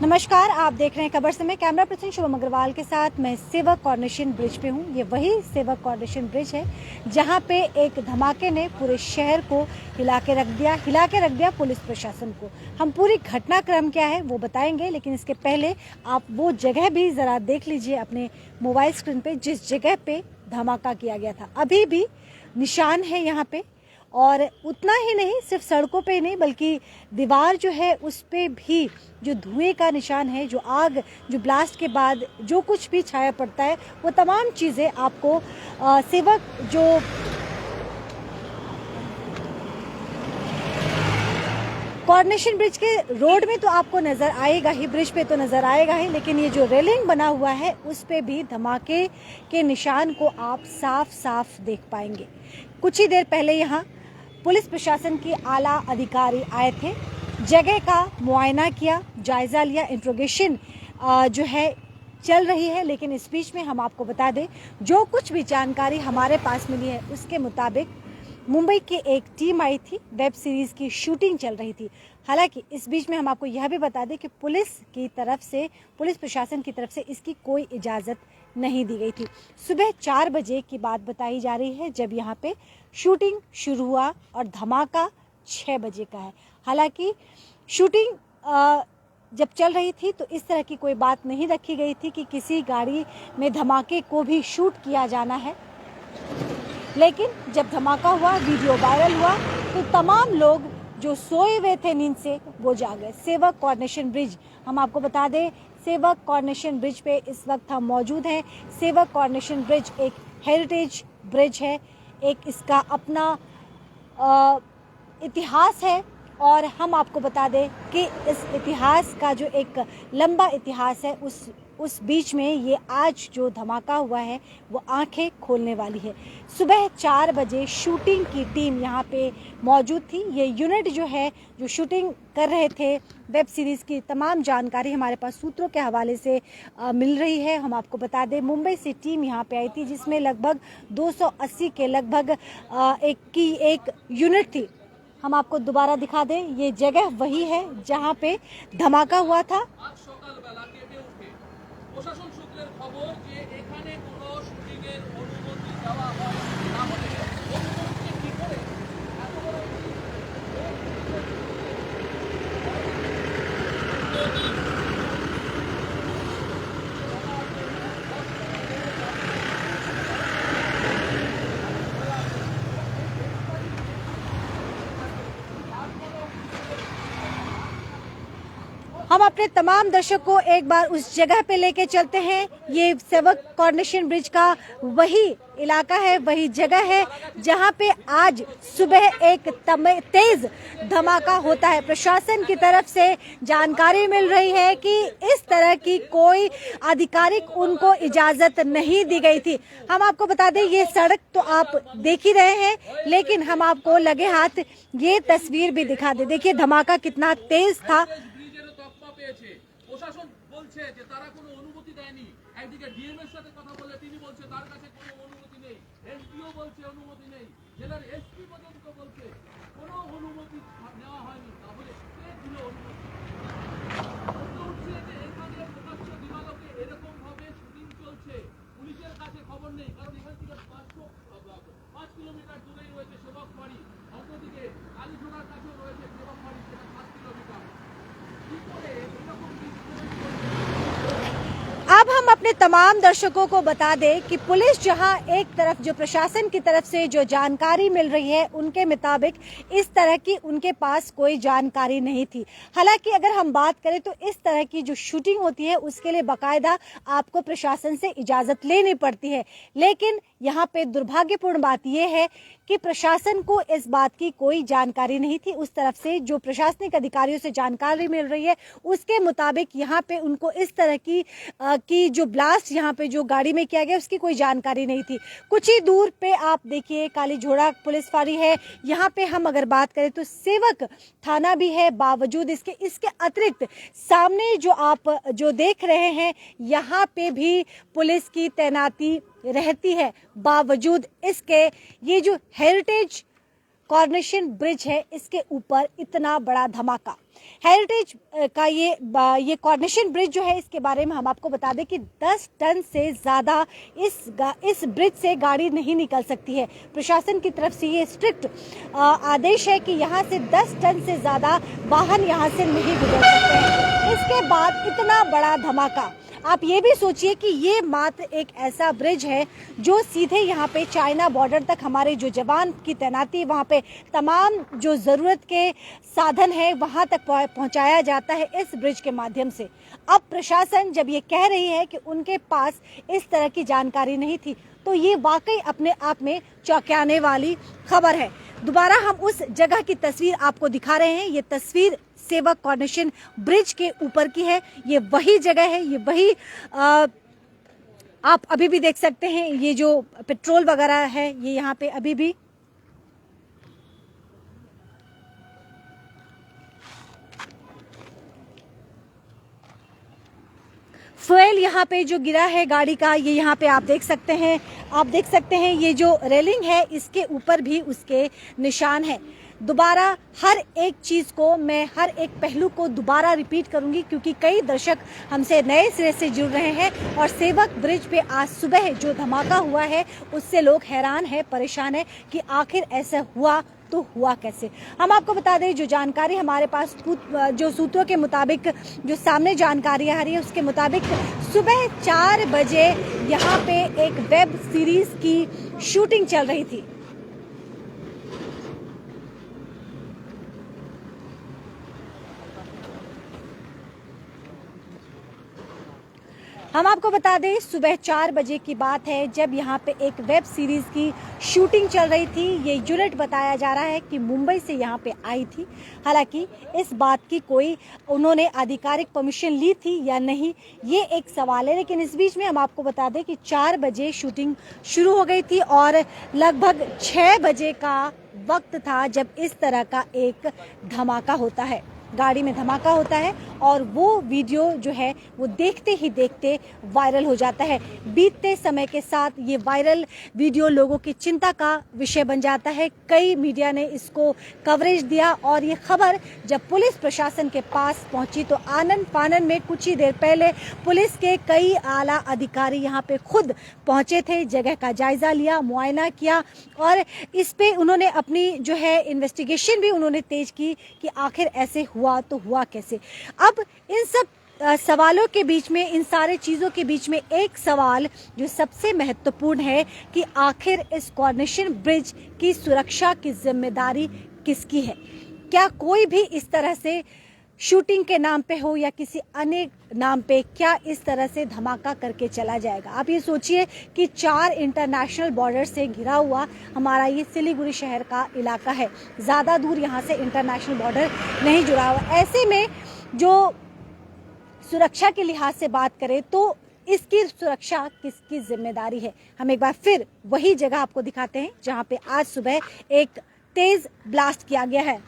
नमस्कार, आप देख रहे हैं खबर समय। कैमरा पर्सन शुभम अग्रवाल के साथ मैं सेवक कॉर्निशन ब्रिज पे हूँ। ये वही सेवक कॉर्निशन ब्रिज है जहाँ पे एक धमाके ने पूरे शहर को हिला के रख दिया पुलिस प्रशासन को। हम पूरी घटनाक्रम क्या है वो बताएंगे, लेकिन इसके पहले आप वो जगह भी जरा देख लीजिए अपने मोबाइल स्क्रीन पे जिस जगह पे धमाका किया गया था। अभी भी निशान है यहाँ पे, और उतना ही नहीं, सिर्फ सड़कों पे ही नहीं बल्कि दीवार जो है उस पे भी जो धुएं का निशान है, जो आग, जो ब्लास्ट के बाद जो कुछ भी छाया पड़ता है, वो तमाम चीज़ें आपको सेवक जो कॉर्निशन ब्रिज के रोड में तो आपको नजर आएगा ही, ब्रिज पे तो नजर आएगा ही, लेकिन ये जो रेलिंग बना हुआ है उस पे भी धमाके के निशान को आप साफ साफ देख पाएंगे। कुछ ही देर पहले यहाँ पुलिस प्रशासन के आला अधिकारी आए थे, जगह का मुआयना किया, जायजा लिया, इंट्रोगेशन जो है चल रही है। लेकिन इस बीच में हम आपको बता दें, जो कुछ भी जानकारी हमारे पास मिली है उसके मुताबिक मुंबई की एक टीम आई थी, वेब सीरीज की शूटिंग चल रही थी। हालांकि इस बीच में हम आपको यह भी बता दें कि पुलिस प्रशासन की तरफ से इसकी कोई इजाज़त नहीं दी गई थी। सुबह 4 बजे की बात बताई जा रही है जब यहाँ पे शूटिंग शुरू हुआ, और धमाका 6 बजे का है। हालांकि शूटिंग जब चल रही थी तो इस तरह की कोई बात नहीं रखी गई थी कि किसी गाड़ी में धमाके को भी शूट किया जाना है। लेकिन जब धमाका हुआ, वीडियो वायरल हुआ, तो तमाम लोग जो सोए हुए थे नींद से वो जाग गए। सेवक कॉर्निशन ब्रिज, हम आपको बता दें, सेवक कॉर्निशन ब्रिज पे इस वक्त हम मौजूद हैं। सेवक कॉर्निशन ब्रिज एक हेरिटेज ब्रिज है, एक इसका अपना इतिहास है, और हम आपको बता दें कि इस इतिहास का जो एक लंबा इतिहास है उस बीच में ये आज जो धमाका हुआ है वो आंखें खोलने वाली है। सुबह 4 बजे शूटिंग की टीम यहाँ पे मौजूद थी। ये यूनिट जो है, जो शूटिंग कर रहे थे वेब सीरीज़ की, तमाम जानकारी हमारे पास सूत्रों के हवाले से मिल रही है। हम आपको बता दें, मुंबई से टीम यहाँ पे आई थी जिसमें लगभग 280 के लगभग एक यूनिट थी। हम आपको दोबारा दिखा दें, ये जगह वही है जहाँ पे धमाका हुआ था। প্রশাসন সূত্রের খবর যে এখানে কোনো শুটিং এর অনুমতি দেওয়া হয় না হলে অনুমতি কি করে এত বড় हम अपने तमाम दर्शकों को एक बार उस जगह पे लेके चलते हैं। ये सेवक कॉर्निशन ब्रिज का वही इलाका है, वही जगह है जहां पे आज सुबह एक तेज धमाका होता है। प्रशासन की तरफ से जानकारी मिल रही है कि इस तरह की कोई आधिकारिक उनको इजाजत नहीं दी गई थी। हम आपको बता दें, ये सड़क तो आप देख ही रहे हैं, लेकिन हम आपको लगे हाथ ये तस्वीर भी दिखा दे। देखिए धमाका कितना तेज था। প্রশাসন বলছে যে তারা কোনো অনুমতি দেয়নি। একদিকে ডিএম এর সাথে কথা বলে তিনি বলছে তার কাছে কোনো অনুমতি নেই, এসডিও বলছে অনুমতি নেই, জেলার এসপি পর্যন্ত বলছে কোনো অনুমতি নেওয়া হয়নি। তাহলে কে দিল অনুমতি? উঠছে যে এখানে প্রকাশ্য দিবালোকে এরকম ভাবে শুটিং চলছে, পুলিশের কাছে খবর নেই, কারণ এখান থেকে 5 কিলোমিটার দূরেই রয়েছে সেবক বাড়ি, অন্যদিকে কালীঘোড়ার কাছেও রয়েছে সেবক বাড়ি, সেটা 7 কিলোমিটার। अब हम अपने तमाम दर्शकों को बता दें कि पुलिस जहां एक तरफ जो प्रशासन की तरफ से जो जानकारी मिल रही है उनके मुताबिक इस तरह की उनके पास कोई जानकारी नहीं थी। हालांकि अगर हम बात करें तो इस तरह की जो शूटिंग होती है उसके लिए बाकायदा आपको प्रशासन से इजाजत लेनी पड़ती है। लेकिन यहाँ पे दुर्भाग्यपूर्ण बात यह है कि प्रशासन को इस बात की कोई जानकारी नहीं थी। उस तरफ से जो प्रशासनिक अधिकारियों से जानकारी मिल रही है उसके मुताबिक यहाँ पे उनको इस तरह की जो ब्लास्ट यहाँ पे जो गाड़ी में किया गया उसकी कोई जानकारी नहीं थी। कुछ ही दूर पे आप देखिए कालीझोड़ा पुलिस फाँड़ी है। यहाँ पे हम अगर बात करें तो सेवक थाना भी है। बावजूद इसके अतिरिक्त सामने जो आप जो देख रहे हैं यहाँ पे भी पुलिस की तैनाती रहती है। बावजूद इसके ये जो हेरिटेज कॉर्निशन ब्रिज है इसके ऊपर इतना बड़ा धमाका, हेरिटेज का ये कॉर्निशन ब्रिज जो है, इसके बारे में हम आपको बता दें कि 10 टन से ज़्यादा इस ब्रिज से गाड़ी नहीं निकल सकती है। प्रशासन की तरफ से ये स्ट्रिक्ट आदेश है कि यहाँ से 10 टन से ज़्यादा वाहन यहाँ से नहीं गुजर सकते हैं। इसके बाद इतना बड़ा धमाका, आप ये भी सोचिए कि ये मात्र एक ऐसा ब्रिज है जो सीधे यहाँ पे चाइना बॉर्डर तक हमारे जो जवान की तैनाती, वहाँ पे तमाम जो ज़रूरत के साधन है वहाँ तक पहुँचाया जाता है इस ब्रिज के माध्यम से। अब प्रशासन जब ये कह रही है कि उनके पास इस तरह की जानकारी नहीं थी, तो ये वाकई अपने आप में चौंकाने वाली खबर है। दोबारा हम उस जगह की तस्वीर आपको दिखा रहे हैं। ये तस्वीर सेवक कॉर्निशन ब्रिज के ऊपर की है। ये वही जगह है, ये वही आप अभी भी देख सकते हैं। ये जो पेट्रोल वगैरह है ये यहाँ पे अभी भी फ्यूल यहाँ पे जो गिरा है गाड़ी का, ये यहाँ पे आप देख सकते हैं। आप देख सकते हैं ये जो रेलिंग है इसके ऊपर भी उसके निशान है। दोबारा हर एक चीज़ को मैं, हर एक पहलू को दोबारा रिपीट करूंगी क्योंकि कई दर्शक हमसे नए सिरे से जुड़ रहे हैं और सेवक ब्रिज पे आज सुबह जो धमाका हुआ है उससे लोग हैरान हैं, परेशान हैं कि आखिर ऐसा हुआ तो हुआ कैसे। हम आपको बता दें, जो जानकारी हमारे पास जो सूत्रों के मुताबिक जो सामने जानकारी आ रही है उसके मुताबिक सुबह 4 बजे यहाँ पे एक वेब सीरीज की शूटिंग चल रही थी। हम आपको बता दें सुबह 4 बजे की बात है जब यहाँ पे एक वेब सीरीज की शूटिंग चल रही थी। ये यूनिट बताया जा रहा है कि मुंबई से यहाँ पे आई थी। हालांकि इस बात की कोई उन्होंने आधिकारिक परमिशन ली थी या नहीं, ये एक सवाल है। लेकिन इस बीच में हम आपको बता दें कि 4 बजे शूटिंग शुरू हो गई थी और लगभग 6 बजे का वक्त था जब इस तरह का एक धमाका होता है, गाड़ी में धमाका होता है और वो वीडियो जो है वो देखते ही देखते वायरल हो जाता है। बीतते समय के साथ ये वायरल वीडियो लोगों की चिंता का विषय बन जाता है। कई मीडिया ने इसको कवरेज दिया और ये खबर जब पुलिस प्रशासन के पास पहुंची तो आनन फानन में कुछ ही देर पहले पुलिस के कई आला अधिकारी यहाँ पे खुद पहुंचे थे, जगह का जायजा लिया, मुआयना किया और इस पे उन्होंने अपनी जो है इन्वेस्टिगेशन भी उन्होंने तेज की कि आखिर ऐसे हुआ तो हुआ कैसे। अब इन सब सवालों के बीच में, इन सारे चीज़ों के बीच में एक सवाल जो सबसे महत्वपूर्ण है कि आखिर इस कॉर्निशन ब्रिज की सुरक्षा की जिम्मेदारी किसकी है। क्या कोई भी इस तरह से शूटिंग के नाम पे हो या किसी अन्य नाम पे क्या इस तरह से धमाका करके चला जाएगा। आप ये सोचिए कि 4 इंटरनेशनल बॉर्डर से घिरा हुआ हमारा ये सिलीगुड़ी शहर का इलाका है, ज़्यादा दूर यहाँ से इंटरनेशनल बॉर्डर नहीं जुड़ा हुआ। ऐसे में जो सुरक्षा के लिहाज से बात करें तो इसकी सुरक्षा किसकी जिम्मेदारी है। हम एक बार फिर वही जगह आपको दिखाते हैं जहाँ पे आज सुबह एक तेज ब्लास्ट किया गया है।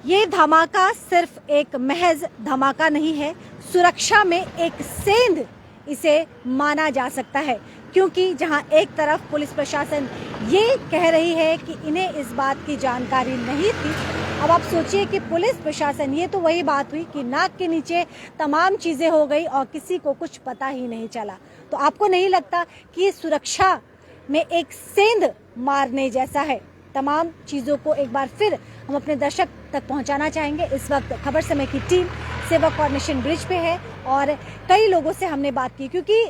ये धमाका सिर्फ एक महज धमाका नहीं है, सुरक्षा में एक सेंध इसे माना जा सकता है क्योंकि जहां एक तरफ पुलिस प्रशासन ये कह रही है कि इन्हें इस बात की जानकारी नहीं थी। अब आप सोचिए कि पुलिस प्रशासन, ये तो वही बात हुई कि नाक के नीचे तमाम चीज़ें हो गई और किसी को कुछ पता ही नहीं चला। तो आपको नहीं लगता कि सुरक्षा में एक सेंध मारने जैसा है। तमाम चीज़ों को एक बार फिर हम अपने दर्शक तक पहुंचाना चाहेंगे। इस वक्त खबर समय की टीम सेवक कॉर्निशन ब्रिज पे है और कई लोगों से हमने बात की क्योंकि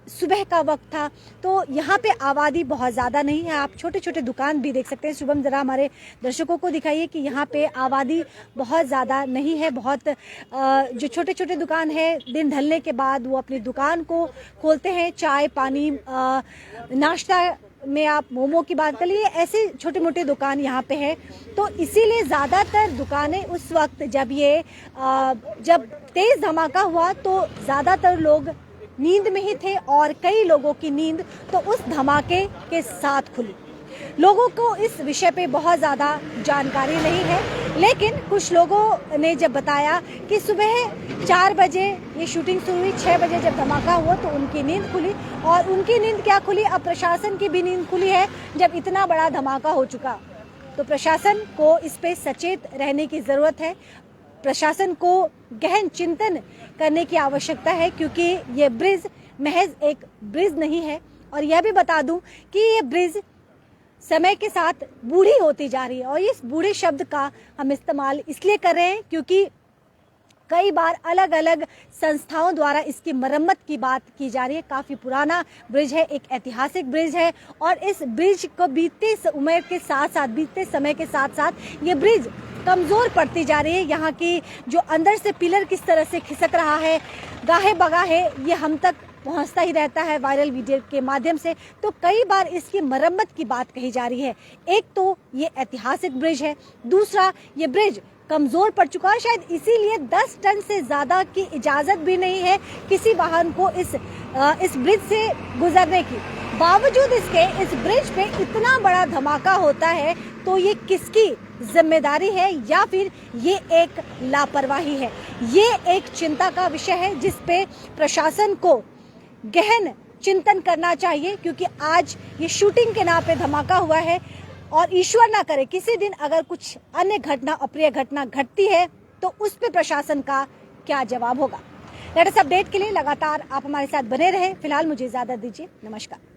सुबह का वक्त था तो यहाँ पे आबादी बहुत ज़्यादा नहीं है। आप छोटे छोटे दुकान भी देख सकते हैं। शुभम ज़रा हमारे दर्शकों को दिखाइए कि यहाँ पे आबादी बहुत ज़्यादा नहीं है। बहुत जो छोटे छोटे दुकान है दिन ढलने के बाद वो अपनी दुकान को खोलते हैं। चाय पानी नाश्ता में आप मोमो की बात कर लीजिए, ऐसे छोटे मोटे दुकान यहाँ पे है। तो इसीलिए ज़्यादातर दुकानें उस वक्त जब तेज़ धमाका हुआ तो ज़्यादातर लोग नींद में ही थे और कई लोगों की नींद तो उस धमाके के साथ खुली। लोगों को इस विषय पे बहुत ज़्यादा जानकारी नहीं है, लेकिन कुछ लोगों ने जब बताया कि सुबह 4 बजे ये शूटिंग शुरू हुई, 6 बजे जब धमाका हुआ तो उनकी नींद खुली। और उनकी नींद क्या खुली, अब प्रशासन की भी नींद खुली है जब इतना बड़ा धमाका हो चुका। तो प्रशासन को इस पे सचेत रहने की ज़रूरत है, प्रशासन को गहन चिंतन करने की आवश्यकता है, क्योंकि ये ब्रिज महज एक ब्रिज नहीं है। और यह भी बता दूं कि ये ब्रिज समय के साथ बूढ़ी होती जा रही है, और इस बूढ़े शब्द का हम इस्तेमाल इसलिए कर रहे हैं क्योंकि कई बार अलग अलग संस्थाओं द्वारा इसकी मरम्मत की बात की जा रही है। काफ़ी पुराना ब्रिज है, एक ऐतिहासिक ब्रिज है, और इस ब्रिज को बीतते उम्र के साथ साथ, बीतते समय के साथ साथ ये ब्रिज कमज़ोर पड़ती जा रही है। यहाँ की जो अंदर से पिलर किस तरह से खिसक रहा है, गाहे बगाहे, ये हम तक पहुंचता ही रहता है वायरल वीडियो के माध्यम से। तो कई बार इसकी मरम्मत की बात कही जा रही है। एक तो ये ऐतिहासिक ब्रिज है, दूसरा ये ब्रिज कमजोर पड़ चुका है, शायद इसीलिए 10 टन से ज्यादा की इजाजत भी नहीं है किसी वाहन को इस ब्रिज से गुजरने की। बावजूद इसके इस ब्रिज पे इतना बड़ा धमाका होता है, तो ये किसकी जिम्मेदारी है या फिर ये एक लापरवाही है? ये एक चिंता का विषय है जिस पे प्रशासन को गहन चिंतन करना चाहिए, क्योंकि आज ये शूटिंग के नाम पे धमाका हुआ है, और ईश्वर ना करे किसी दिन अगर कुछ अन्य घटना, अप्रिय घटना घटती है तो उस पे प्रशासन का क्या जवाब होगा। लेटेस्ट अपडेट के लिए लगातार आप हमारे साथ बने रहे। फिलहाल मुझे इजाजत दीजिए, नमस्कार।